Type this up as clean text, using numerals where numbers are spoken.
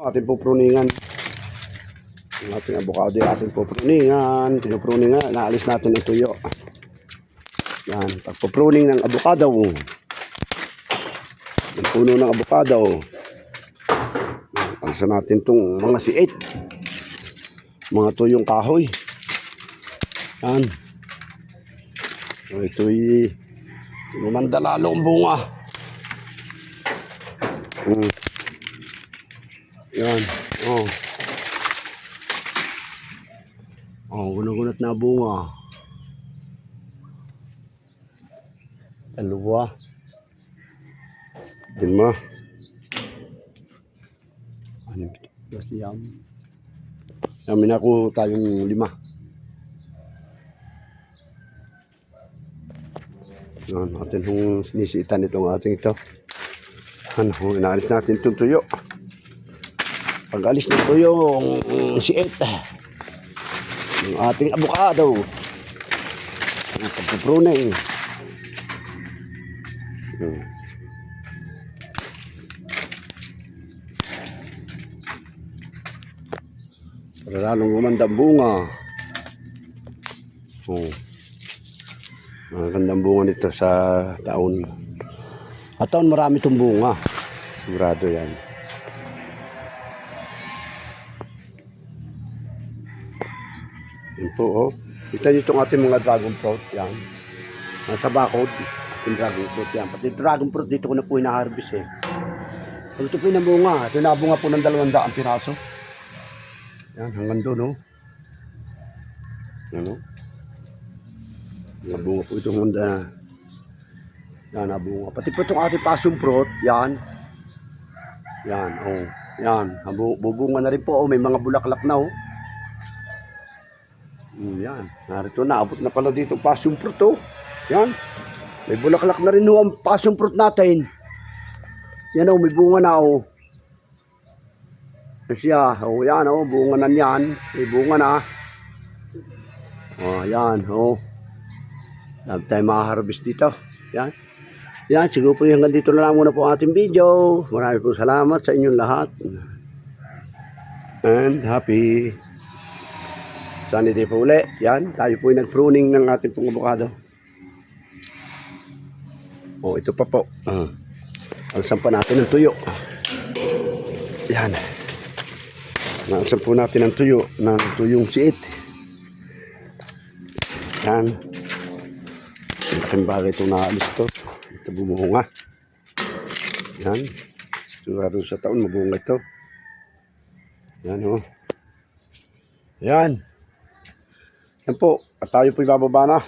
ating pupruningan. Ang ating avocado yung ating pupruningan. Pinupruningan, naalis natin yung tuyo. Yan, pagpupruning ng avocado. Yung puno ng avocado. Alisa natin itong mga siit. Mga tuyong kahoy. Yan. So, ito'y lumanda lalo ang bunga. Yan. Oh. Oh, gunot-gunot na bunga. Dalawa. Lima. Ano ito? Kasi yan. Namin ako tayong 5. Yan, natin kung sinisitan itong ating ito. Ano, inaalis natin itong tuyo. Pag alis ng tuyo, yung siit. Yung ating avocado. Ang pagpupruning. Para lalong gumanda ang bunga. Oh. Magandang bunga nito sa taon. At taon marami itong bunga. Sigurado yan. Yan po, oh. Kita nyo itong ating mga dragon fruit. Yan. Nasa bakod. Ating dragon fruit yan. Pati dragon fruit dito ko na po hina-harvest eh. Pag ito po yung bunga. Ito nabunga po ng 200 piraso. Yan, hanggang doon, no? Yan, no? Nabunga po itong handa. Yan, nabunga. Pati po itong ating passion fruit. Yan. Yan, oh. Yan. Bubunga na rin po, oh. May mga bulaklak na, oh. Yan. Narito na. Abot na pala dito passion fruit, oh. Yan. May bulaklak na rin, oh, ang passion fruit natin. Yan, oh. May bunga na, oh. Siya, oh, yan, oh, bunga na yan. May bunga na. Oh, yan, oh. Dami tayo makaharvest dito. Yan. Yan, siguro po hanggang dito na lang muna po ating video. Maraming po salamat sa inyong lahat. And happy sunny day po ulit. Yan, tayo po yung nag-pruning ng ating pong avocado. Oh, ito pa po. Alsan pa natin ng tuyo. Yan. Naasan po natin ang tuyo ng tuyong siit. Yan. Laking bagay itong naalis ito. Ito bumunga. Yan. Sigurado sa taon mabunga ito. Yan, o. Yan. Yan po. At tayo po ibababa na.